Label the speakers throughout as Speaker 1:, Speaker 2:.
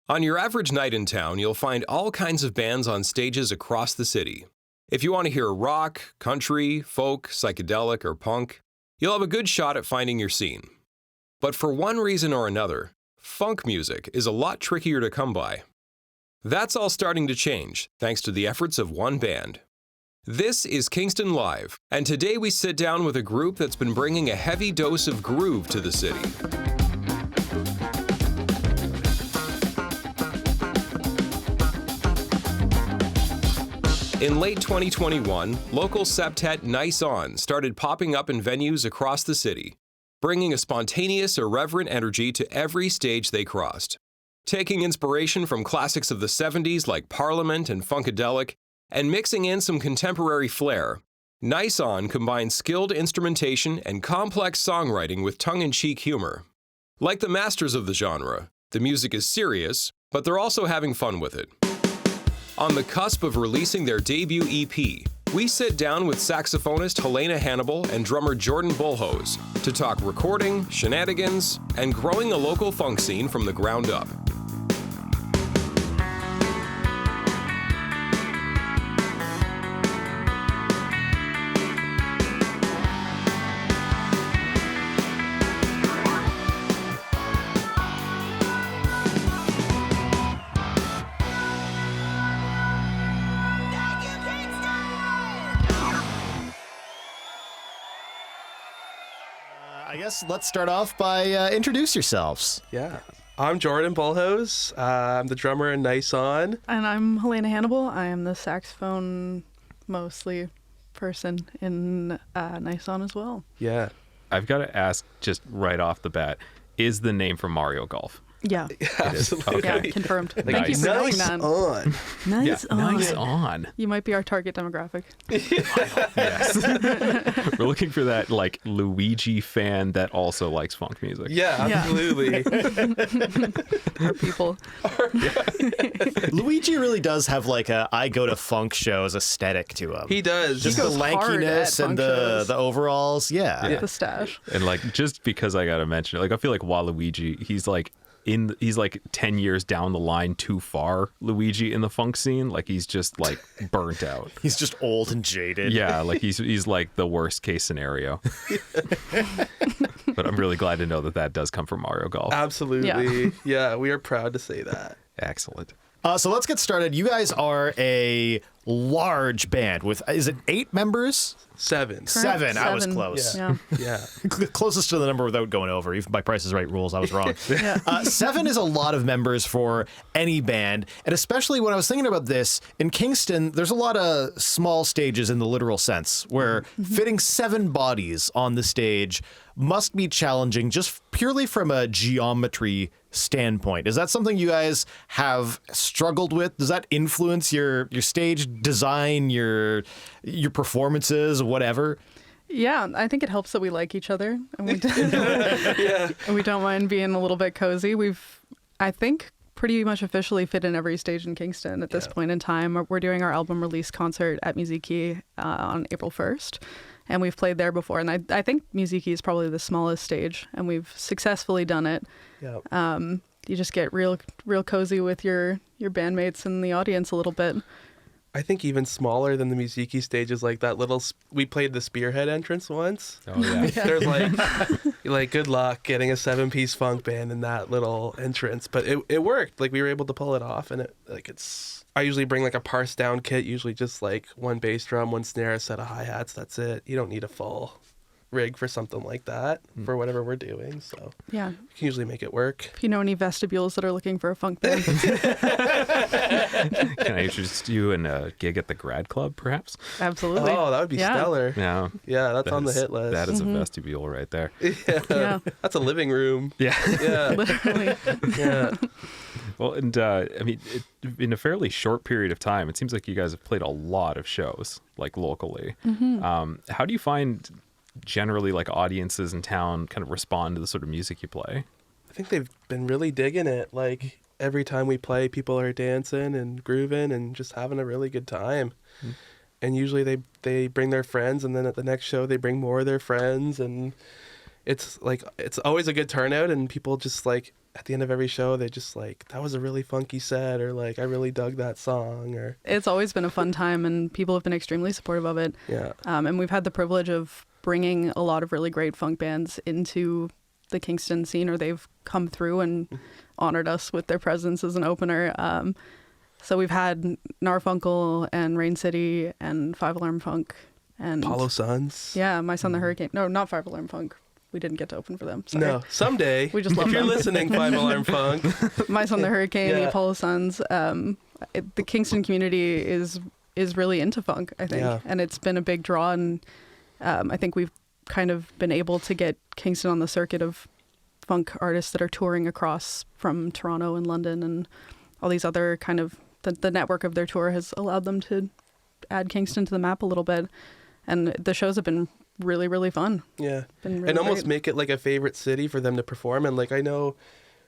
Speaker 1: On your average night in town, you'll find all kinds of bands on stages across the city. If you want to hear rock, country, folk, psychedelic, or punk, you'll have a good shot at finding your scene. But for one reason or another, funk music is a lot trickier to come by. That's all starting to change, thanks to the efforts of one band. This is Kingston Live, and today we sit down with a group that's been bringing a heavy dose of groove to the city. In late 2021, local septet Nice On started popping up in venues across the city, bringing a spontaneous, irreverent energy to every stage they crossed. Taking inspiration from classics of the 70s like Parliament and Funkadelic, and mixing in some contemporary flair, Nice On combines skilled instrumentation and complex songwriting with tongue-in-cheek humor. Like the masters of the genre, the music is serious, but they're also having fun with it. On the cusp of releasing their debut EP, we sit down with saxophonist Helena Hannibal and drummer Jordan Bulhoes to talk recording, shenanigans, and growing a local funk scene from the ground up.
Speaker 2: I guess let's start off by introduce yourselves.
Speaker 3: Yeah. I'm Jordan Bulhoes. I'm the drummer in Nice On.
Speaker 4: And I'm Helena Hannibal. I am the saxophone mostly person in Nice On as well.
Speaker 3: Yeah.
Speaker 5: I've got to ask just right off the bat, is the name from Mario Golf?
Speaker 4: Yeah.
Speaker 3: Absolutely.
Speaker 4: Yeah, confirmed. Thank you
Speaker 5: Nice.
Speaker 4: for knowing
Speaker 3: Nice
Speaker 4: that.
Speaker 3: On.
Speaker 4: Nice on.
Speaker 5: Nice on.
Speaker 4: You might be our target demographic.
Speaker 5: Yes. We're looking for that like Luigi fan that also likes funk music.
Speaker 3: Yeah,
Speaker 4: Yeah.
Speaker 3: absolutely.
Speaker 4: Our people.
Speaker 2: Luigi really does have like a I go to funk shows aesthetic to him.
Speaker 3: He does.
Speaker 2: Just the
Speaker 4: goes hard
Speaker 2: lankiness
Speaker 4: at
Speaker 2: and
Speaker 4: funk shows.
Speaker 2: the overalls. Yeah.
Speaker 4: The stash.
Speaker 5: And like just because I gotta mention it, like I feel like Waluigi, he's like 10 years down the line too far, Luigi, in the funk scene. Like he's just like burnt out.
Speaker 2: He's just old and jaded.
Speaker 5: Yeah, like he's like the worst case scenario. But I'm really glad to know that does come from Mario Golf.
Speaker 3: Absolutely. Yeah, we are proud to say that.
Speaker 5: Excellent.
Speaker 2: So let's get started. You guys are a large band with, is it 8 members?
Speaker 3: 7.
Speaker 2: Seven. I was
Speaker 4: 7.
Speaker 2: close.
Speaker 4: Yeah.
Speaker 3: Yeah.
Speaker 2: Closest to the number without going over. Even by Price is Right rules, I was wrong.
Speaker 4: Yeah.
Speaker 2: 7 is a lot of members for any band. And especially when I was thinking about this, in Kingston, there's a lot of small stages in the literal sense where fitting 7 bodies on the stage must be challenging just purely from a geometry standpoint. Is that something you guys have struggled with? Does that influence your stage design, your performances, whatever?
Speaker 4: Yeah, I think it helps that we like each other. And we,
Speaker 3: Yeah.
Speaker 4: and we don't mind being a little bit cozy. We've, I think, pretty much officially fit in every stage in Kingston at this point in time. We're doing our album release concert at Musiikki on April 1st. And we've played there before. And I think Musiikki is probably the smallest stage. And we've successfully done it.
Speaker 3: Yeah.
Speaker 4: You just get real cozy with your bandmates and the audience a little bit.
Speaker 3: I think even smaller than the Musiikki stages, like that little, we played the Spearhead entrance once.
Speaker 5: Oh yeah.
Speaker 3: There's like good luck getting a 7-piece funk band in that little entrance, but it worked. Like we were able to pull it off, and I usually bring like a parsed down kit, usually just like one bass drum, one snare, a set of hi-hats. That's it. You don't need a full rig for something like that for whatever we're doing. So
Speaker 4: Yeah.
Speaker 3: you can usually make it work.
Speaker 4: If you know any vestibules that are looking for a funk band.
Speaker 5: Can I introduce you in a gig at the Grad Club, perhaps?
Speaker 4: Absolutely.
Speaker 3: Oh, that would be
Speaker 4: Yeah.
Speaker 3: stellar.
Speaker 5: Yeah.
Speaker 3: Yeah, that's on the hit list.
Speaker 5: That is a vestibule right there.
Speaker 4: Yeah.
Speaker 3: That's a living room.
Speaker 5: Yeah.
Speaker 3: Yeah.
Speaker 4: Literally.
Speaker 3: Yeah.
Speaker 5: Well, and I mean, in a fairly short period of time, it seems like you guys have played a lot of shows, like locally. How do you find generally like audiences in town kind of respond to the sort of music you play?
Speaker 3: I think they've been really digging it. Like every time we play, people are dancing and grooving and just having a really good time. And usually they bring their friends, and then at the next show they bring more of their friends, and it's always a good turnout, and people just like at the end of every show, they just like, that was a really funky set, or like, I really dug that song, or
Speaker 4: It's always been a fun time, and people have been extremely supportive of it.
Speaker 3: yeah.
Speaker 4: And we've had the privilege of bringing a lot of really great funk bands into the Kingston scene, or they've come through and honored us with their presence as an opener. So we've had Narfunkel and Rain City and Five Alarm Funk and
Speaker 3: Apollo Suns.
Speaker 4: Yeah, My Son the Hurricane. No, not Five Alarm Funk. We didn't get to open for them. Sorry.
Speaker 3: No, someday.
Speaker 4: We just love
Speaker 3: if you're
Speaker 4: them.
Speaker 3: listening, Five Alarm Funk.
Speaker 4: My Son the Hurricane, the
Speaker 3: Yeah.
Speaker 4: Apollo Suns. The Kingston community is really into funk, I think,
Speaker 3: Yeah.
Speaker 4: and it's been a big draw. And I think we've kind of been able to get Kingston on the circuit of funk artists that are touring across from Toronto and London and all these other kind of the network of their tour has allowed them to add Kingston to the map a little bit. And the shows have been really, really fun.
Speaker 3: Yeah.
Speaker 4: Been really
Speaker 3: And almost
Speaker 4: great.
Speaker 3: make it like a favorite city for them to perform. And like, I know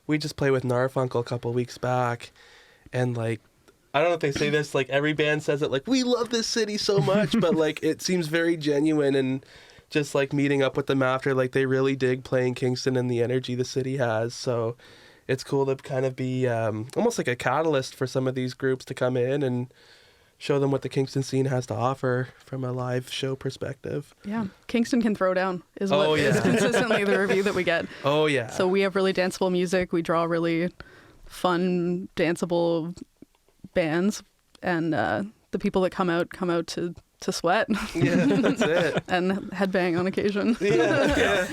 Speaker 3: we just played with Narfunkel a couple weeks back, and like, I don't know if they say this, like every band says it, like, we love this city so much, but like, it seems very genuine. And just like meeting up with them after, like, they really dig playing Kingston and the energy the city has. So it's cool to kind of be almost like a catalyst for some of these groups to come in and show them what the Kingston scene has to offer from a live show perspective.
Speaker 4: Yeah, Kingston can throw down is
Speaker 3: Oh,
Speaker 4: what is
Speaker 3: yeah.
Speaker 4: consistently the review that we get.
Speaker 3: Oh, yeah.
Speaker 4: So we have really danceable music. We draw really fun, danceable bands, and the people that come out to sweat
Speaker 3: Yeah, that's it.
Speaker 4: and headbang on occasion.
Speaker 3: Yeah.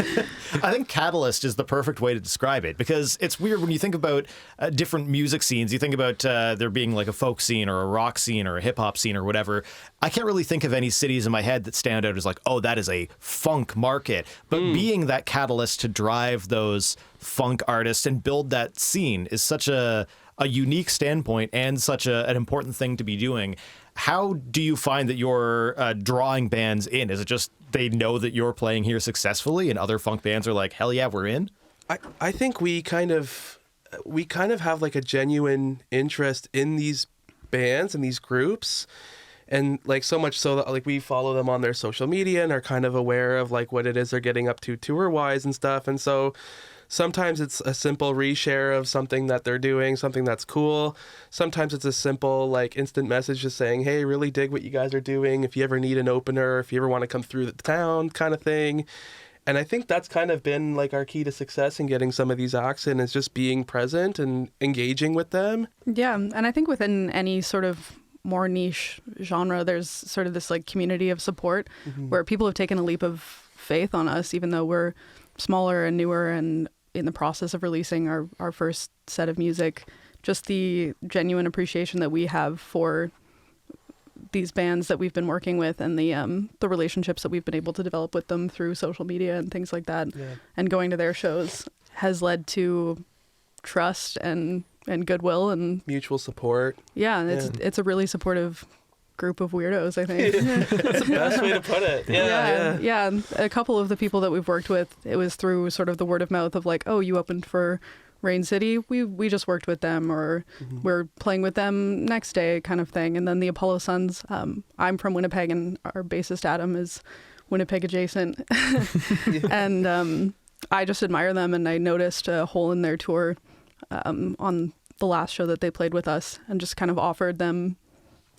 Speaker 2: I think catalyst is the perfect way to describe it, because it's weird when you think about different music scenes. You think about there being like a folk scene or a rock scene or a hip hop scene or whatever. I can't really think of any cities in my head that stand out as like, oh, that is a funk market. But being that catalyst to drive those funk artists and build that scene is such a unique standpoint and such an important thing to be doing. How do you find that you're drawing bands in? Is it just they know that you're playing here successfully and other funk bands are like, hell yeah, we're in?
Speaker 3: I think we kind of have like a genuine interest in these bands and these groups, and like so much so that like we follow them on their social media and are kind of aware of like what it is they're getting up to tour wise and stuff. And so sometimes it's a simple reshare of something that they're doing, something that's cool. Sometimes it's a simple, like, instant message just saying, hey, really dig what you guys are doing. If you ever need an opener, if you ever want to come through the town kind of thing. And I think that's kind of been, like, our key to success in getting some of these acts in, is just being present and engaging with them.
Speaker 4: Yeah, and I think within any sort of more niche genre, there's sort of this, like, community of support where people have taken a leap of faith on us, even though we're smaller and newer and in the process of releasing our first set of music. Just the genuine appreciation that we have for these bands that we've been working with, and the relationships that we've been able to develop with them through social media and things like that, and going to their shows has led to trust and goodwill and
Speaker 3: Mutual support.
Speaker 4: yeah, it's a really supportive group of weirdos, I think.
Speaker 3: That's the best way to put it.
Speaker 4: Yeah. A couple of the people that we've worked with, it was through sort of the word of mouth of like, oh, you opened for Rain City, we just worked with them, or we're playing with them next day kind of thing. And then the Apollo Suns, I'm from Winnipeg and our bassist Adam is Winnipeg adjacent. And I just admire them, and I noticed a hole in their tour on the last show that they played with us, and just kind of offered them,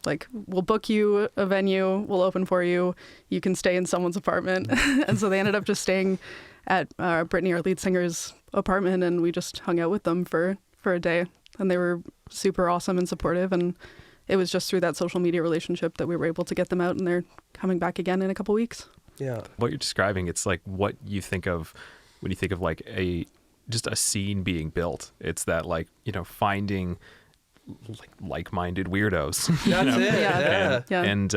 Speaker 4: like, we'll book you a venue, we'll open for you, you can stay in someone's apartment. And so they ended up just staying at Brittany, our lead singer's apartment, and we just hung out with them for a day. And they were super awesome and supportive, and it was just through that social media relationship that we were able to get them out, and they're coming back again in a couple weeks.
Speaker 3: Yeah.
Speaker 5: What you're describing, it's like what you think of when you think of like just a scene being built. It's that, like, you know, finding like-minded weirdos.
Speaker 3: That's it. Yeah.
Speaker 5: And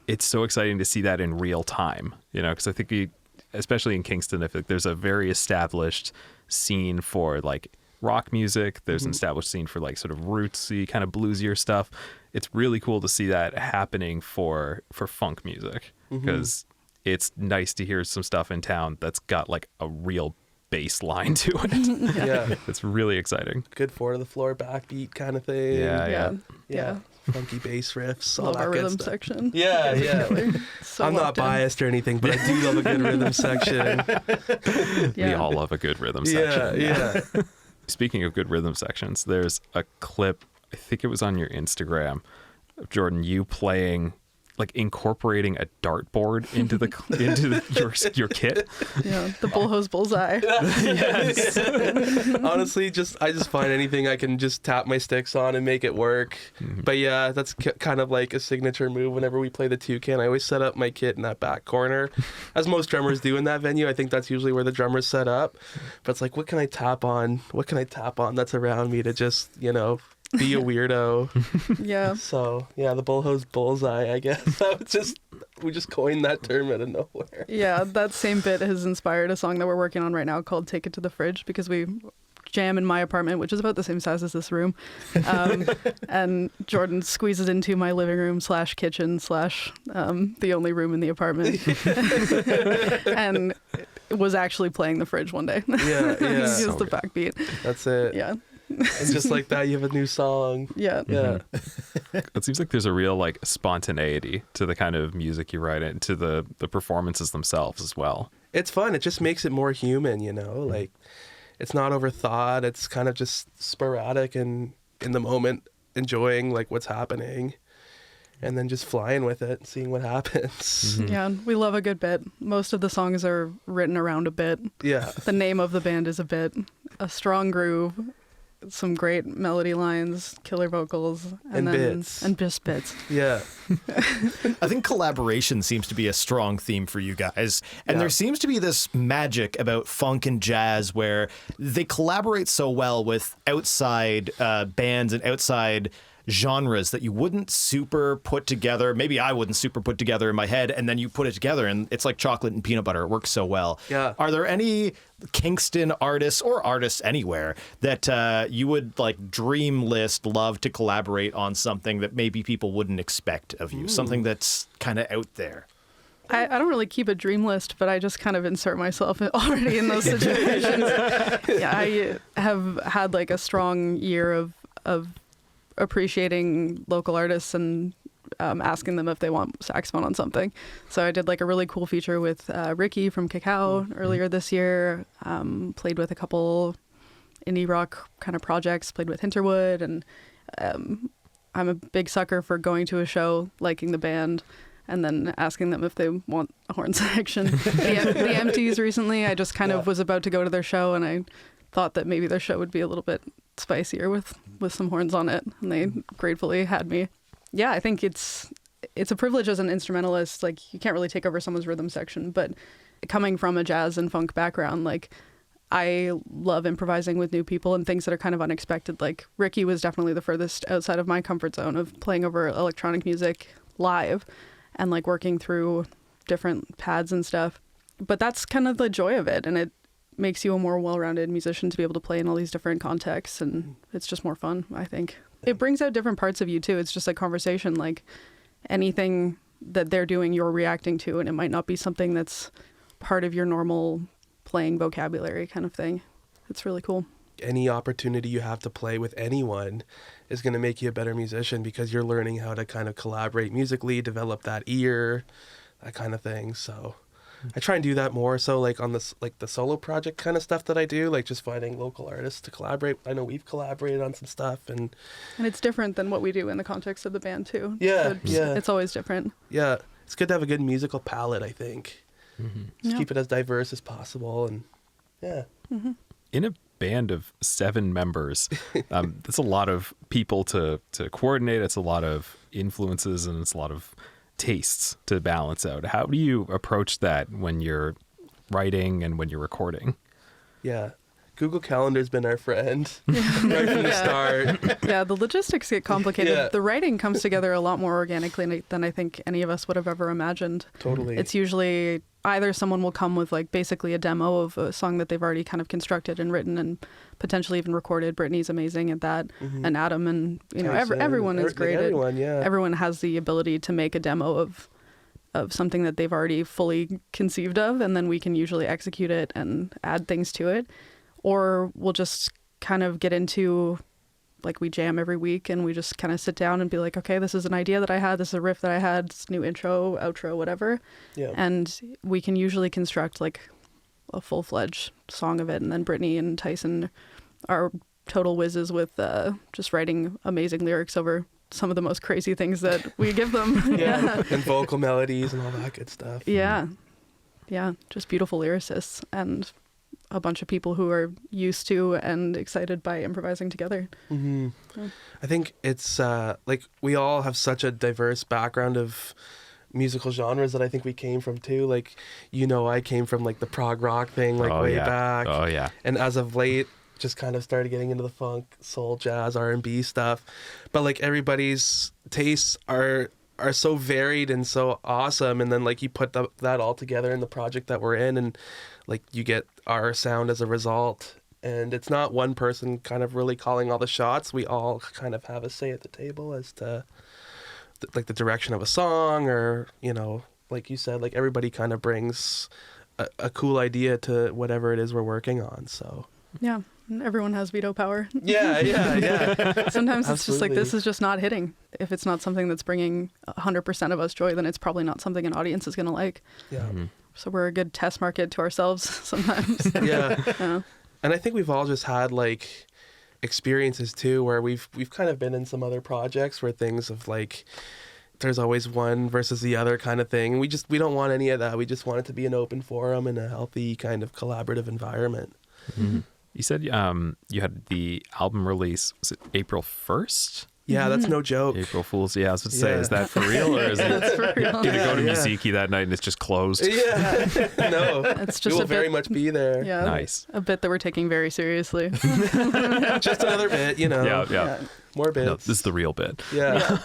Speaker 5: it's so exciting to see that in real time, you know, because I think especially in Kingston, I feel like there's a very established scene for like rock music. There's an established scene for like sort of rootsy kind of bluesier stuff. It's really cool to see that happening for funk music, because it's nice to hear some stuff in town that's got like a real bass line to it.
Speaker 3: Yeah.
Speaker 5: It's really exciting.
Speaker 3: Good four to the floor backbeat kind of thing.
Speaker 5: Yeah.
Speaker 3: Funky bass riffs. All
Speaker 4: Love
Speaker 3: that
Speaker 4: our
Speaker 3: good
Speaker 4: rhythm
Speaker 3: stuff.
Speaker 4: section.
Speaker 3: Yeah.
Speaker 4: So
Speaker 3: I'm not
Speaker 4: locked in.
Speaker 3: biased or anything, but I do love a good rhythm section.
Speaker 5: We all love a good rhythm section.
Speaker 3: Yeah.
Speaker 5: Speaking of good rhythm sections, there's a clip, I think it was on your Instagram, of Jordan, you playing, like incorporating a dartboard into your kit.
Speaker 4: Yeah, the Bulhoes bullseye.
Speaker 5: Yes.
Speaker 3: Honestly, I just find anything I can just tap my sticks on and make it work. But yeah, that's kind of like a signature move whenever we play the toucan. I always set up my kit in that back corner, as most drummers do in that venue. I think that's usually where the drummers set up. But it's like, what can I tap on? What can I tap on that's around me to just, be a weirdo?
Speaker 4: Yeah.
Speaker 3: So yeah, the Bulhoes bullseye, I guess. We just coined that term out of nowhere.
Speaker 4: Yeah, that same bit has inspired a song that we're working on right now called Take It to the Fridge, because we jam in my apartment, which is about the same size as this room. And Jordan squeezes into my living room / kitchen / the only room in the apartment. And was actually playing the fridge one day.
Speaker 3: Yeah.
Speaker 4: He used the backbeat.
Speaker 3: That's it.
Speaker 4: Yeah.
Speaker 3: And just like that, you have a new song.
Speaker 4: Yeah.
Speaker 3: Yeah.
Speaker 5: It seems like there's a real like spontaneity to the kind of music you write and to the performances themselves as well.
Speaker 3: It's fun. It just makes it more human, like it's not overthought. It's kind of just sporadic and in the moment, enjoying like what's happening and then just flying with it, seeing what happens.
Speaker 4: Yeah, we love a good bit. Most of the songs are written around a bit.
Speaker 3: Yeah.
Speaker 4: The name of the band is a bit. A strong groove, some great melody lines, killer vocals,
Speaker 3: And bits.
Speaker 4: And just bits.
Speaker 3: Yeah.
Speaker 2: I think collaboration seems to be a strong theme for you guys. And there seems to be this magic about funk and jazz where they collaborate so well with outside bands and outside genres that you wouldn't super put together. Maybe I wouldn't super put together in my head, and then you put it together and it's like chocolate and peanut butter. It works so well.
Speaker 3: Yeah.
Speaker 2: Are there any Kingston artists or artists anywhere that you would like dream list love to collaborate on something that maybe people wouldn't expect of you? Something that's kind of out there.
Speaker 4: I don't really keep a dream list, but I just kind of insert myself already in those situations. Yeah, I have had like a strong year of appreciating local artists and asking them if they want saxophone on something. So I did like a really cool feature with Ricky from Cacao earlier this year. Played with a couple indie rock kind of projects, played with Hinterwood, and I'm a big sucker for going to a show, liking the band, and then asking them if they want a horn section. The Empties recently, I just kind of was about to go to their show, and I thought that maybe their show would be a little bit spicier with some horns on it, and they gratefully had me. Yeah, I think it's a privilege as an instrumentalist. Like, you can't really take over someone's rhythm section, but coming from a jazz and funk background, like, I love improvising with new people and things that are kind of unexpected. Like, Ricky was definitely the furthest outside of my comfort zone of playing over electronic music live and like working through different pads and stuff. But that's kind of the joy of it, and it makes you a more well-rounded musician to be able to play in all these different contexts, and it's just more fun, I think. It brings out different parts of you too. It's just a conversation, like anything that they're doing, you're reacting to, and it might not be something that's part of your normal playing vocabulary kind of thing. It's really cool.
Speaker 3: Any opportunity you have to play with anyone is going to make you a better musician, because you're learning how to kind of collaborate musically, develop that ear, that kind of thing. So I try and do that more. So like on this, like the solo project kind of stuff that I do, like just finding local artists to collaborate. I know we've collaborated on some stuff, and
Speaker 4: it's different than what we do in the context of the band too.
Speaker 3: Yeah,
Speaker 4: So it's always different.
Speaker 3: Yeah, it's good to have a good musical palette, I think. Just
Speaker 4: Yeah.
Speaker 3: keep it as diverse as possible, and yeah.
Speaker 5: In a band of 7 members, that's a lot of people to coordinate. It's a lot of influences, and it's a lot of tastes to balance out. How do you approach that when you're writing and when you're recording?
Speaker 3: Yeah. Google Calendar's been our friend right from the start.
Speaker 4: Yeah, the logistics get complicated.
Speaker 3: Yeah.
Speaker 4: The writing comes together a lot more organically than I think any of us would have ever imagined.
Speaker 3: Totally.
Speaker 4: It's usually either someone will come with like basically a demo of a song that they've already kind of constructed and written and potentially even recorded. Brittany's amazing at that, and Adam, and
Speaker 3: Tyson,
Speaker 4: everyone is great.
Speaker 3: Everyone, yeah.
Speaker 4: Everyone has the ability to make a demo of something that they've already fully conceived of, and then we can usually execute it and add things to it. Or we'll just kind of get into, like, we jam every week and we just kind of sit down and be like, okay, this is an idea that I had, this is a riff that I had, this new intro, outro, whatever.
Speaker 3: Yeah.
Speaker 4: And we can usually construct like a full-fledged song of it. And then Brittany and Tyson are total whizzes with just writing amazing lyrics over some of the most crazy things that we give them.
Speaker 3: Yeah. And vocal melodies and all that good stuff.
Speaker 4: Yeah. Yeah. Just beautiful lyricists and a bunch of people who are used to and excited by improvising together.
Speaker 3: Mm-hmm. I think it's like we all have such a diverse background of musical genres that I think we came from too. Like, I came from like the prog rock thing way back.
Speaker 5: Oh yeah.
Speaker 3: And as of late, just kind of started getting into the funk, soul, jazz, R&B stuff. But like everybody's tastes are so varied and so awesome. And then like you put that all together in the project that we're in, and like you get our sound as a result. And it's not one person kind of really calling all the shots. We all kind of have a say at the table as to like the direction of a song, or, like you said, like everybody kind of brings a cool idea to whatever it is we're working on. So
Speaker 4: yeah. Everyone has veto power.
Speaker 3: Yeah.
Speaker 4: Sometimes it's just like,
Speaker 3: Absolutely.
Speaker 4: this is just not hitting. If it's not something that's bringing 100% of us joy, then it's probably not something an audience is going to like.
Speaker 3: Yeah.
Speaker 5: Mm-hmm.
Speaker 4: So we're a good test market to ourselves sometimes.
Speaker 3: Yeah.
Speaker 4: Yeah.
Speaker 3: And I think we've all just had like experiences too, where we've kind of been in some other projects where things of like, there's always one versus the other kind of thing. We don't want any of that. We just want it to be an open forum and a healthy kind of collaborative environment.
Speaker 5: Mm-hmm. You said you had the album release, was it April 1st?
Speaker 3: Yeah, that's no joke.
Speaker 5: April Fool's. Yeah, I was going to say,
Speaker 3: Yeah.
Speaker 5: is that for real, or is it?
Speaker 4: That's for real.
Speaker 5: Did it go to
Speaker 3: Yeah.
Speaker 5: Musiikki that night and it's just closed?
Speaker 3: Yeah. No.
Speaker 4: It's
Speaker 3: We
Speaker 4: just
Speaker 3: will
Speaker 4: a
Speaker 3: very
Speaker 4: bit,
Speaker 3: much be there.
Speaker 4: yeah,
Speaker 5: Nice.
Speaker 4: a bit that we're taking very seriously.
Speaker 3: Just another bit,
Speaker 5: Yeah.
Speaker 3: More bits.
Speaker 5: No, this is the real bit.
Speaker 3: Yeah.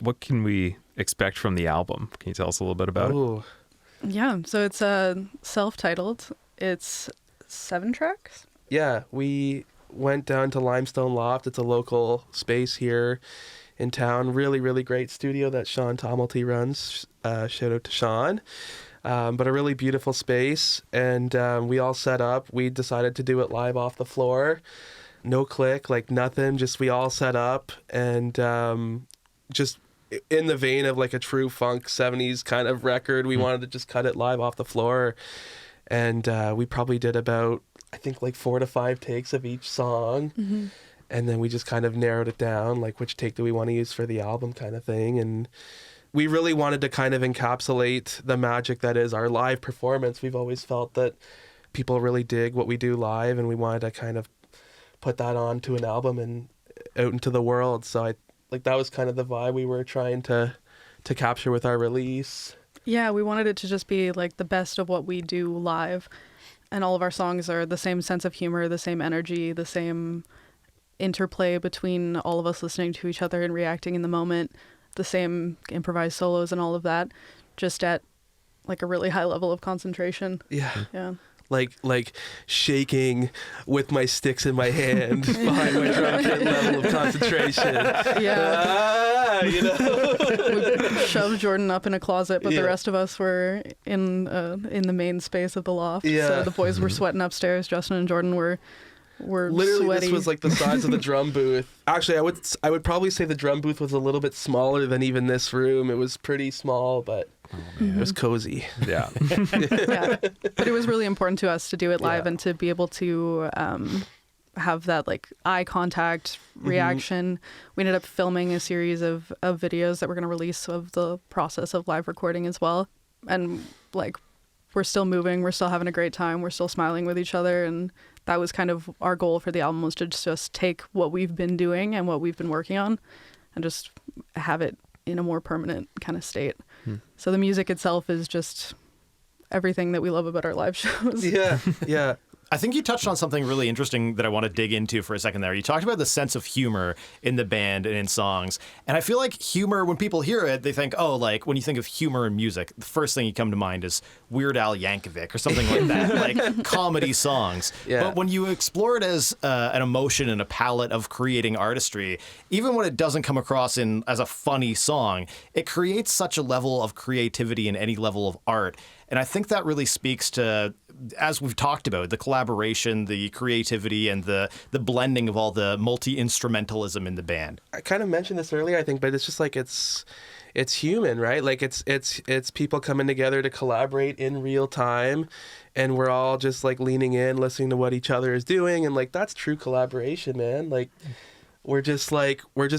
Speaker 5: What can we expect from the album? Can you tell us a little bit about it?
Speaker 3: Ooh.
Speaker 4: Yeah, so it's self-titled. It's 7 tracks.
Speaker 3: Yeah, we went down to Limestone Loft. It's a local space here in town. Really, really great studio that Sean Tomelty runs. Shout out to Sean. But a really beautiful space. And we all set up. We decided to do it live off the floor. No click, like nothing. Just we all set up and just in the vein of like a true funk 70s kind of record. We wanted to just cut it live off the floor. And we probably did about, I think, like 4 to 5 takes of each song.
Speaker 4: Mm-hmm.
Speaker 3: And then we just kind of narrowed it down, like which take do we want to use for the album kind of thing. And we really wanted to kind of encapsulate the magic that is our live performance. We've always felt that people really dig what we do live, and we wanted to kind of put that onto an album and out into the world. So that was kind of the vibe we were trying to capture with our release.
Speaker 4: Yeah, we wanted it to just be like the best of what we do live. And all of our songs are the same sense of humor, the same energy, the same interplay between all of us listening to each other and reacting in the moment, the same improvised solos and all of that, just at like a really high level of concentration.
Speaker 3: Yeah.
Speaker 4: Yeah.
Speaker 3: Like shaking with my sticks in my hand behind my drum kit level of concentration.
Speaker 4: Yeah.
Speaker 3: We
Speaker 4: Shoved Jordan up in a closet, but
Speaker 3: Yeah.
Speaker 4: the rest of us were in the main space of the loft.
Speaker 3: Yeah.
Speaker 4: So the boys were sweating upstairs. Justin and Jordan were
Speaker 3: Literally,
Speaker 4: sweaty.
Speaker 3: this was like the size of the drum booth. Actually, I would probably say the drum booth was a little bit smaller than even this room. It was pretty small, but it was cozy.
Speaker 5: Yeah.
Speaker 4: Yeah. But it was really important to us to do it live
Speaker 3: Yeah.
Speaker 4: and to be able to have that like eye contact reaction. We ended up filming a series of videos that we're going to release of the process of live recording as well. And like, we're still moving, we're still having a great time, we're still smiling with each other. And that was kind of our goal for the album, was to just take what we've been doing and what we've been working on and just have it in a more permanent kind of state. So the music itself is just everything that we love about our live shows.
Speaker 3: Yeah.
Speaker 2: I think you touched on something really interesting that I want to dig into for a second there. You talked about the sense of humor in the band and in songs. And I feel like humor, when people hear it, they think, oh, like when you think of humor in music, the first thing you come to mind is Weird Al Yankovic or something like that, like comedy songs.
Speaker 3: Yeah.
Speaker 2: But when you explore it as an emotion and a palette of creating artistry, even when it doesn't come across as a funny song, it creates such a level of creativity in any level of art. And I think that really speaks to, as we've talked about, the collaboration, the creativity, and the blending of all the multi-instrumentalism in the band.
Speaker 3: I kind of mentioned this earlier, I think, but it's just like it's human, right? Like it's people coming together to collaborate in real time, and we're all just like leaning in, listening to what each other is doing, and like that's true collaboration, man. Like we're just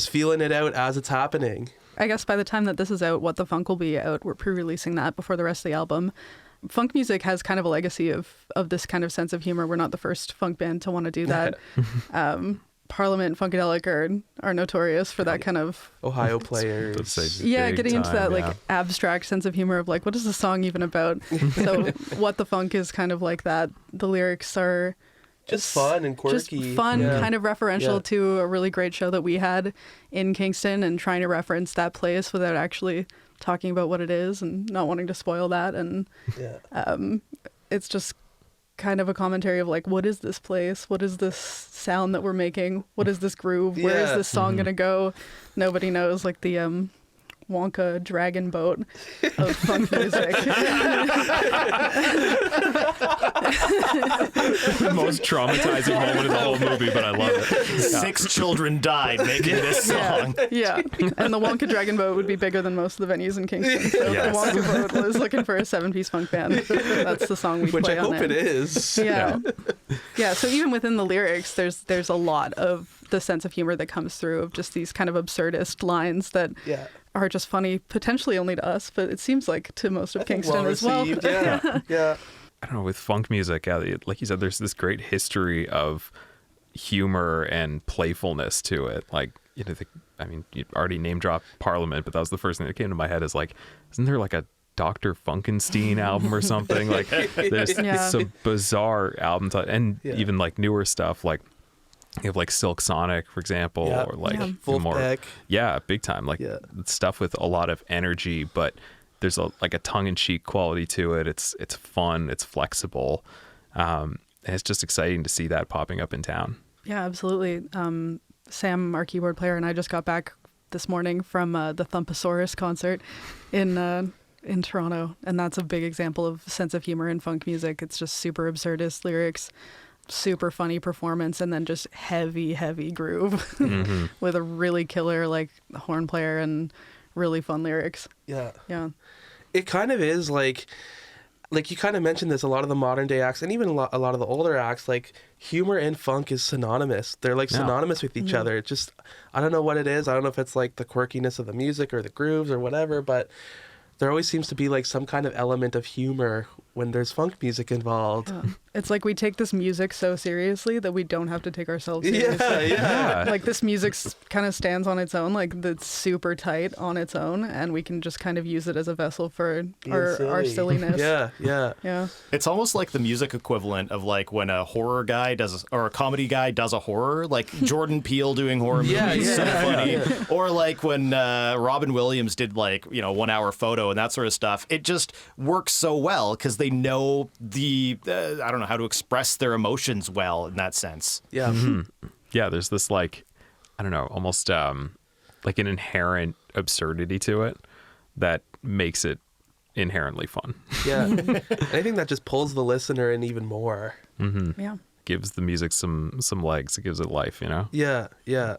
Speaker 3: feeling it out as it's happening.
Speaker 4: I guess by the time that this is out, What the Funk will be out. We're pre-releasing that before the rest of the album. Funk music has kind of a legacy of this kind of sense of humor. We're not the first funk band to want to do that. Parliament, Funkadelic are notorious for that kind of
Speaker 3: Ohio players.
Speaker 4: getting into that like abstract sense of humor of like, what is the song even about? So What the Funk is kind of like that. The lyrics are
Speaker 3: just fun and quirky.
Speaker 4: Just fun, kind of referential to a really great show that we had in Kingston, and trying to reference that place without actually talking about what it is and not wanting to spoil that. And it's just kind of a commentary of like, what is this place? What is this sound that we're making? What is this groove? Where is this song gonna go? Nobody knows. Like the Wonka dragon boat of funk music.
Speaker 5: The most traumatizing moment in the whole movie, but I love it.
Speaker 2: 6 children died making this song.
Speaker 4: Yeah. And the Wonka dragon boat would be bigger than most of the venues in Kingston. So if the Wonka boat was looking for a 7-piece funk band, that's the song we play on
Speaker 3: it. Which I hope it is.
Speaker 4: Yeah. Yeah. So even within the lyrics, there's a lot of the sense of humor that comes through, of just these kind of absurdist lines that are just funny, potentially only to us, but it seems like to most of Kingston as well.
Speaker 3: Yeah.
Speaker 5: I don't know, with funk music, like you said, there's this great history of humor and playfulness to it. Like, you already name dropped Parliament, but that was the first thing that came to my head is like, isn't there like a Dr. Funkenstein album or something? Like, there's some bizarre albums, and even like newer stuff, like you have like Silk Sonic, for example, or like more, big time, like stuff with a lot of energy, but there's a tongue-in-cheek quality to it. It's fun, it's flexible, and it's just exciting to see that popping up in town. Yeah,
Speaker 4: absolutely. Sam, our keyboard player, and I just got back this morning from the Thumpasaurus concert in Toronto, and that's a big example of sense of humor in funk music. It's just super absurdist lyrics, super funny performance, and then just heavy groove with a really killer like horn player and really fun lyrics. Yeah
Speaker 3: It kind of is like you kind of mentioned this, a lot of the modern day acts and even a lot of the older acts, like humor and funk is synonymous. They're like synonymous with each other. It just, I don't know what it is. I don't know if it's like the quirkiness of the music or the grooves or whatever, but there always seems to be like some kind of element of humor when there's funk music involved.
Speaker 4: It's like we take this music so seriously that we don't have to take ourselves seriously. Like this music kind of stands on its own, like that's super tight on its own, and we can just kind of use it as a vessel for our silliness. Yeah.
Speaker 2: It's almost like the music equivalent of like when a horror guy or a comedy guy does a horror, like Jordan Peele doing horror movies, so funny. Or like when Robin Williams did like, 1 hour photo and that sort of stuff. It just works so well because they know I don't know how to express their emotions well in that sense.
Speaker 3: Yeah.
Speaker 5: Yeah, there's this like, I don't know, almost like an inherent absurdity to it that makes it inherently fun.
Speaker 3: Yeah. And I think that just pulls the listener in even more.
Speaker 4: Yeah.
Speaker 5: Gives the music some legs. It gives it life,
Speaker 3: Yeah.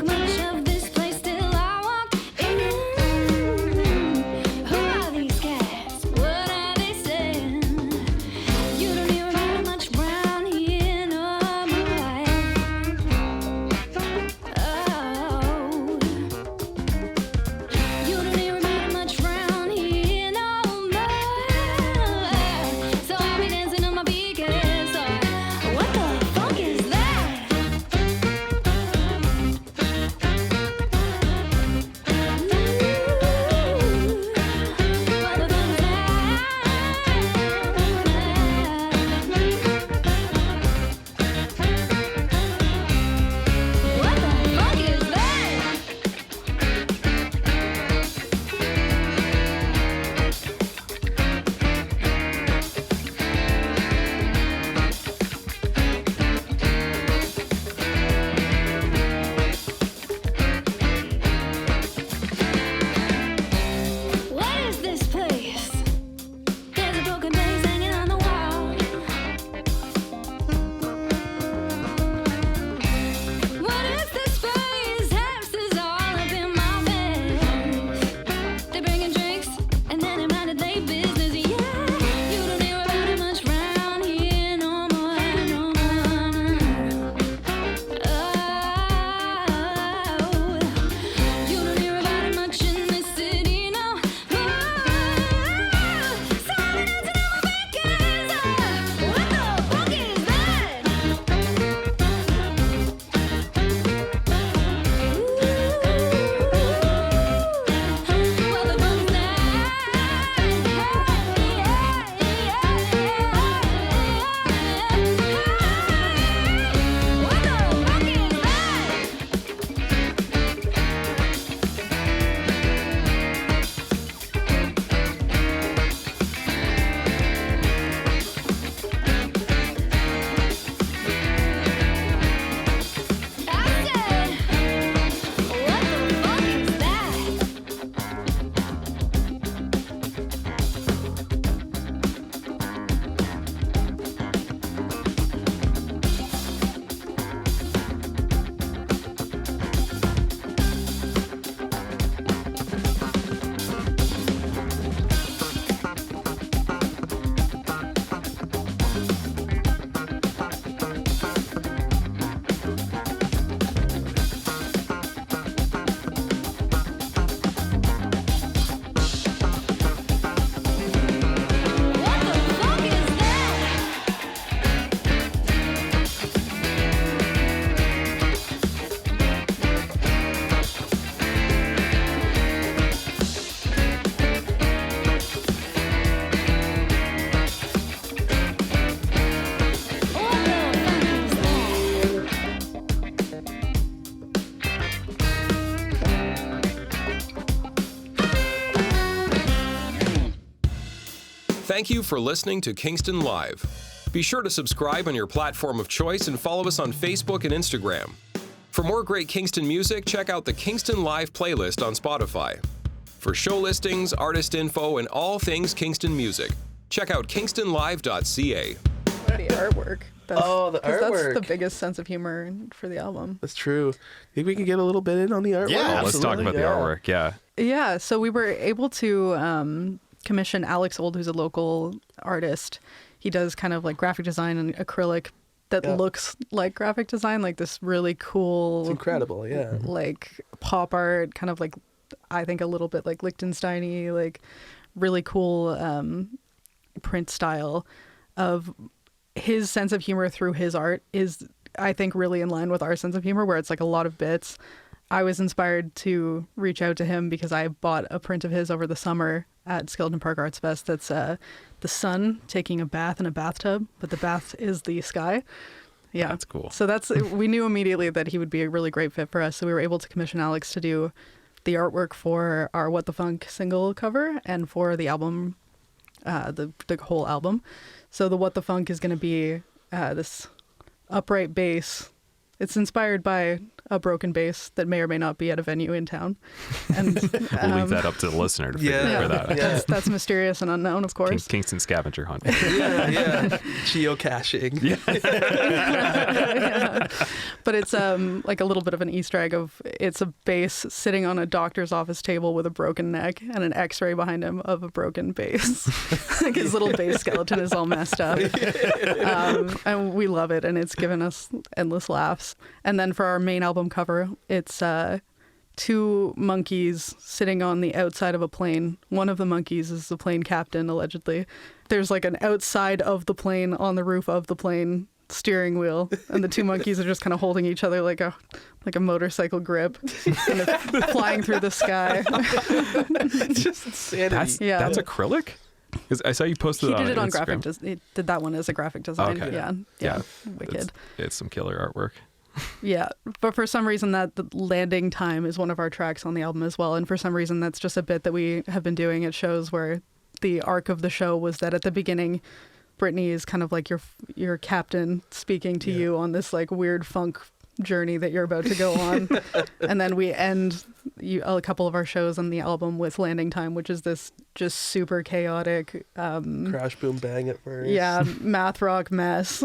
Speaker 6: Much
Speaker 1: Thank you for listening to Kingston Live. Be sure to subscribe on your platform of choice and follow us on Facebook and Instagram. For more great Kingston music, check out the Kingston Live playlist on Spotify. For show listings, artist info, and all things Kingston music, check out kingstonlive.ca.
Speaker 4: The artwork.
Speaker 3: The
Speaker 4: 'cause
Speaker 3: artwork.
Speaker 4: That's the biggest sense of humor for the album.
Speaker 3: That's true. Think we can get a little bit in on the artwork?
Speaker 2: Yeah,
Speaker 5: Let's talk about the artwork. Yeah.
Speaker 4: Yeah, so we were able to commission Alex Old, who's a local artist. He does kind of like graphic design and acrylic that looks like graphic design, like this really cool,
Speaker 3: It's incredible, yeah.
Speaker 4: like pop art, kind of like, I think a little bit like Lichtenstein-y, like really cool print style of his sense of humor through his art is, I think, really in line with our sense of humor, where it's like a lot of bits. I was inspired to reach out to him because I bought a print of his over the summer at Skeleton Park Arts Fest that's the sun taking a bath in a bathtub, but the bath is the sky. Yeah.
Speaker 5: That's cool.
Speaker 4: So we knew immediately that he would be a really great fit for us. So we were able to commission Alex to do the artwork for our What the Funk single cover and for the album, the whole album. So the What the Funk is going to be this upright bass. It's inspired by a broken bass that may or may not be at a venue in town. And
Speaker 5: We'll leave that up to the listener to figure out where that is.
Speaker 4: that's mysterious and unknown, of course.
Speaker 5: Kingston scavenger hunt.
Speaker 3: Yeah. Geocaching.
Speaker 4: Yeah. But it's like a little bit of an Easter egg of it's a bass sitting on a doctor's office table with a broken neck and an X-ray behind him of a broken bass. Like his little bass skeleton is all messed up. And we love it, and it's given us endless laughs. And then for our main album cover, it's two monkeys sitting on the outside of a plane. One of the monkeys is the plane captain, allegedly. There's like an outside of the plane on the roof of the plane steering wheel, and the two monkeys are just kind of holding each other like a motorcycle grip, and it's flying through the sky.
Speaker 3: Just insanity.
Speaker 5: That's acrylic? 'Cause I saw you posted
Speaker 4: He
Speaker 5: it on
Speaker 4: did it on
Speaker 5: Instagram.
Speaker 4: graphic. He did that one as a graphic design.
Speaker 5: Okay.
Speaker 4: Yeah. Wicked.
Speaker 5: It's some killer artwork.
Speaker 4: Yeah, but for some reason the landing time is one of our tracks on the album as well, and for some reason that's just a bit that we have been doing at shows where the arc of the show was that at the beginning, Brittany is kind of like your captain speaking to you on this like weird funk journey that you're about to go on, and then we end a couple of our shows on the album with Landing Time, which is this just super chaotic
Speaker 3: Crash, boom, bang at first.
Speaker 4: math rock mess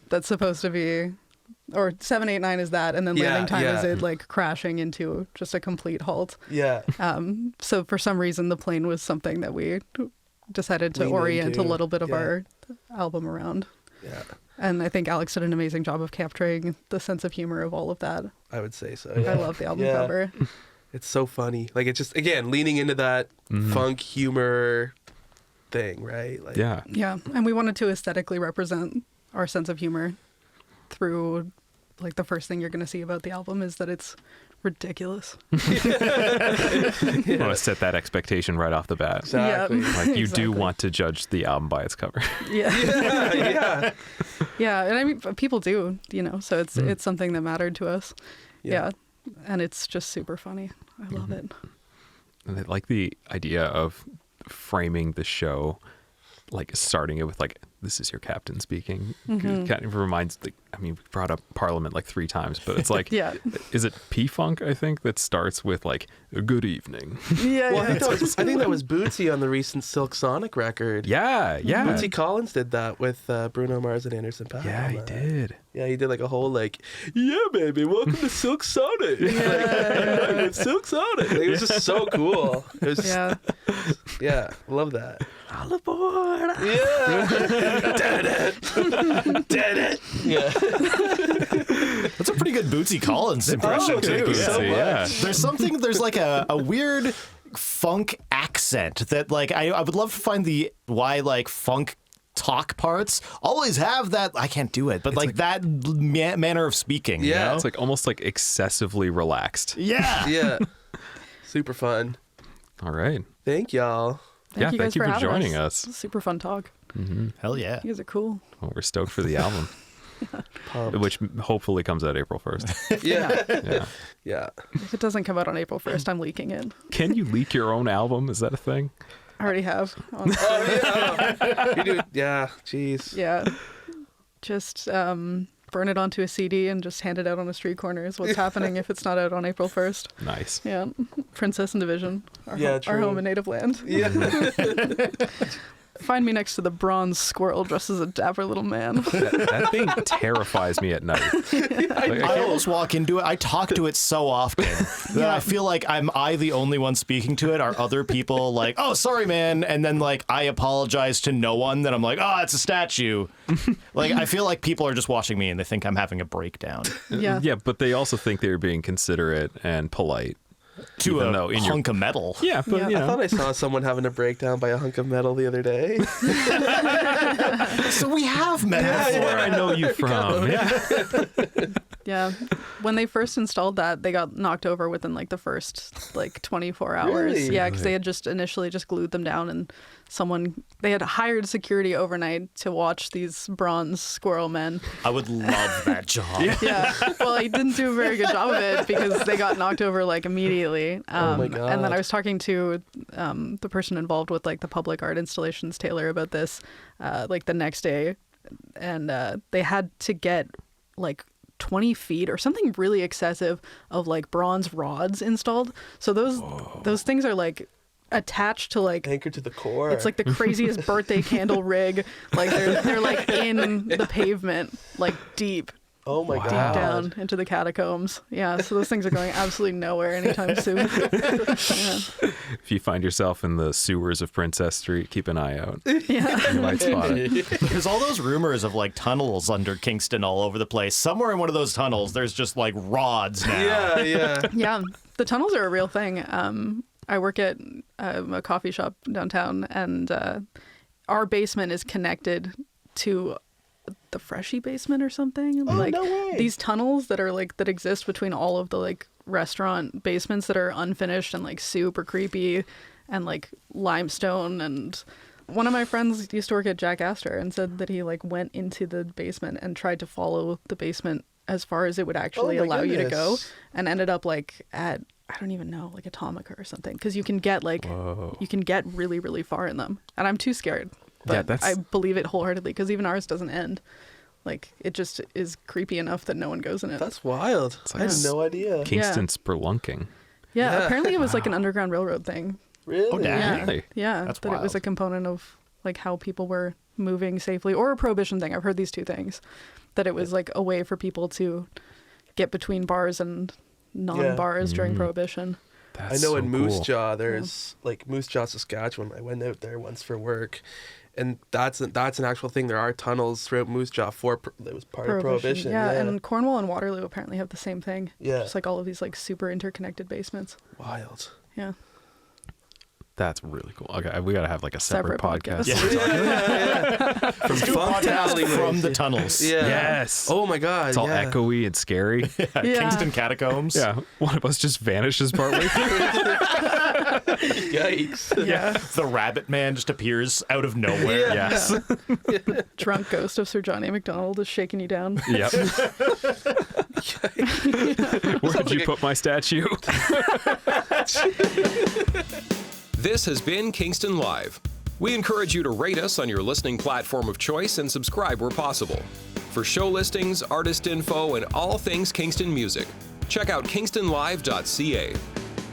Speaker 4: that's supposed to be, or 789 is that, and then Landing Time is it like crashing into just a complete halt. So for some reason the plane was something that we decided to orient a little bit of our album around. And I think Alex did an amazing job of capturing the sense of humor of all of that.
Speaker 3: I would say so.
Speaker 4: I love the album cover.
Speaker 3: It's so funny. Like, it's just, again, leaning into that funk humor thing, right? Like,
Speaker 4: Yeah. And we wanted to aesthetically represent our sense of humor through, like, the first thing you're going to see about the album is that it's ridiculous.
Speaker 5: You want to set that expectation right off the bat.
Speaker 3: Exactly.
Speaker 5: Like, you do want to judge the album by its cover.
Speaker 4: Yeah, and I mean, people do, so it's something that mattered to us. Yeah. And it's just super funny. I love it.
Speaker 5: And I like the idea of framing the show, like starting it with like, this is your captain speaking. It kind of reminds, like, I mean, we brought up Parliament like 3 times, but it's like, is it P-Funk, I think, that starts with like, good evening.
Speaker 3: Well, I think that was Bootsy on the recent Silk Sonic record.
Speaker 5: Yeah.
Speaker 3: Bootsy Collins did that with Bruno Mars and Anderson .Paak.
Speaker 5: Yeah, he did.
Speaker 3: Yeah, he did like a whole like, yeah, baby, welcome to Silk Sonic. Like, Silk Sonic. Like, it was just so cool. It was just, love that. All aboard. Yeah. Did it. Yeah.
Speaker 2: That's a pretty good Bootsy Collins impression
Speaker 3: thank
Speaker 2: too.
Speaker 3: you so much.
Speaker 2: There's like a weird funk accent that like I would love to find the why like funk talk parts always have that. I can't do it, but like that manner of speaking.
Speaker 3: Yeah,
Speaker 2: you know?
Speaker 5: It's like almost like excessively relaxed.
Speaker 3: Yeah. Super fun.
Speaker 5: All right.
Speaker 3: Thank y'all.
Speaker 4: Thank you guys
Speaker 5: for
Speaker 4: having
Speaker 5: joining
Speaker 4: us.
Speaker 5: us.
Speaker 4: Super fun talk.
Speaker 2: Hell yeah.
Speaker 4: You guys are cool.
Speaker 5: Well, we're stoked for the album, which hopefully comes out April 1st.
Speaker 3: Yeah.
Speaker 4: If it doesn't come out on April 1st, I'm leaking it.
Speaker 5: Can you leak your own album? Is that a thing?
Speaker 4: I already have.
Speaker 3: You do, yeah, jeez.
Speaker 4: Yeah. Just burn it onto a CD and just hand it out on a street corner is what's happening if it's not out on April 1st.
Speaker 5: Nice.
Speaker 4: Yeah. Princess and Division. Our
Speaker 3: True.
Speaker 4: home and native land.
Speaker 3: Yeah.
Speaker 4: Find me next to the bronze squirrel dressed as a dapper little man.
Speaker 5: That thing terrifies me at night.
Speaker 2: I almost walk into it. I talk to it so often that I feel like I'm the only one speaking to it. Are other people like, oh, sorry, man? And then like I apologize to no one. That I'm like, oh, it's a statue. Like I feel like people are just watching me and they think I'm having a breakdown.
Speaker 4: Yeah.
Speaker 5: Yeah, but they also think they're being considerate and polite.
Speaker 2: To
Speaker 5: Even
Speaker 2: a
Speaker 5: though in
Speaker 2: hunk of metal.
Speaker 5: Yeah, but
Speaker 4: Yeah.
Speaker 5: you
Speaker 3: I
Speaker 5: know.
Speaker 3: thought I saw someone having a breakdown by a hunk of metal the other day.
Speaker 2: So we have metal.
Speaker 5: That's where I know you from. Yeah.
Speaker 4: Yeah. When they first installed that, they got knocked over within like the first like 24 hours.
Speaker 3: Really?
Speaker 4: Yeah, because they had initially glued them down, and they had hired security overnight to watch these bronze squirrel men.
Speaker 2: I would love that job.
Speaker 4: Yeah. Well, he didn't do a very good job of it because they got knocked over like immediately.
Speaker 3: Oh my
Speaker 4: And then
Speaker 3: God.
Speaker 4: I was talking to the person involved with like the public art installations, Taylor, about this like the next day, and they had to get like 20 feet or something really excessive of like bronze rods installed. So those things are like attached to like
Speaker 3: Anchored to the core.
Speaker 4: it's like the craziest birthday candle rig. Like they're like in the pavement, like deep
Speaker 3: oh my
Speaker 5: Wow.
Speaker 3: God.
Speaker 4: down into the catacombs. Yeah, so those things are going absolutely nowhere anytime soon. Yeah.
Speaker 5: If you find yourself in the sewers of Princess Street, keep an eye out.
Speaker 4: Yeah.
Speaker 5: You might spot it.
Speaker 2: There's all those rumors of like tunnels under Kingston all over the place. Somewhere in one of those tunnels, there's just like rods now.
Speaker 3: Yeah.
Speaker 4: Yeah, the tunnels are a real thing. I work at a coffee shop downtown, and our basement is connected to the Freshie basement or something.
Speaker 3: Oh,
Speaker 4: like
Speaker 3: no way.
Speaker 4: these tunnels that exist between all of the like restaurant basements that are unfinished and like super creepy and like limestone. And one of my friends used to work at Jack Astor and said that he like went into the basement and tried to follow the basement as far as it would actually
Speaker 3: Oh my
Speaker 4: allow you to go,
Speaker 3: goodness.
Speaker 4: and ended up like at, I don't even know, like Atomica or something, because you can get like you can get really, really far in them, and I'm too scared.
Speaker 5: Yeah,
Speaker 4: But I believe it wholeheartedly, because even ours doesn't end. Like it just is creepy enough that no one goes in it.
Speaker 3: That's wild. I had no idea.
Speaker 5: Kingston spelunking.
Speaker 4: Yeah,
Speaker 3: Yeah.
Speaker 4: apparently it was like an Underground Railroad thing.
Speaker 3: Really?
Speaker 2: Oh, damn.
Speaker 4: Yeah,
Speaker 5: Really?
Speaker 4: yeah,
Speaker 2: That's
Speaker 4: that it was
Speaker 2: wild.
Speaker 4: a component of like how people were moving safely, or a prohibition thing. I've heard these two things, that it was like a way for people to get between bars and non-bars during prohibition.
Speaker 3: I
Speaker 5: That's
Speaker 3: know
Speaker 5: so
Speaker 3: in Moose
Speaker 5: cool.
Speaker 3: Jaw, there's like Moose Jaw, Saskatchewan. I went out there once for work, and that's an actual thing. There are tunnels throughout Moose Jaw that was part of Prohibition.
Speaker 4: Yeah, and Cornwall and Waterloo apparently have the same thing.
Speaker 3: Yeah.
Speaker 4: Just like all of these like super interconnected basements.
Speaker 3: wild.
Speaker 4: Yeah.
Speaker 5: That's really cool. Okay, we gotta have like a separate,
Speaker 4: Separate
Speaker 5: podcast.
Speaker 4: podcast.
Speaker 3: From funk alleyways.
Speaker 2: From the tunnels.
Speaker 3: Yeah.
Speaker 5: Yes.
Speaker 3: Oh my God.
Speaker 5: It's all
Speaker 3: yeah.
Speaker 5: echoey and scary.
Speaker 4: Yeah.
Speaker 2: Kingston catacombs.
Speaker 5: Yeah, one of us just vanishes partway through.
Speaker 3: Yikes.
Speaker 4: Yeah.
Speaker 2: The rabbit man just appears out of nowhere.
Speaker 3: Yeah.
Speaker 5: Yes.
Speaker 4: Drunk ghost of Sir John A. Macdonald is shaking you down.
Speaker 5: Yep. Where did you
Speaker 3: like
Speaker 5: put my statue?
Speaker 1: This has been Kingston Live. We encourage you to rate us on your listening platform of choice and subscribe where possible. For show listings, artist info, and all things Kingston music, check out kingstonlive.ca.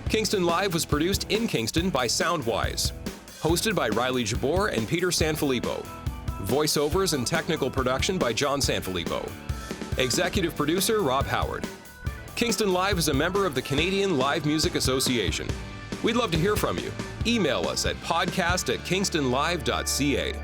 Speaker 1: Kingston Live was produced in Kingston by Soundwise. Hosted by Riley Jabour and Peter Sanfilippo. Voiceovers and technical production by John Sanfilippo. Executive producer Rob Howard. Kingston Live is a member of the Canadian Live Music Association. We'd love to hear from you. Email us at podcast@kingstonlive.ca.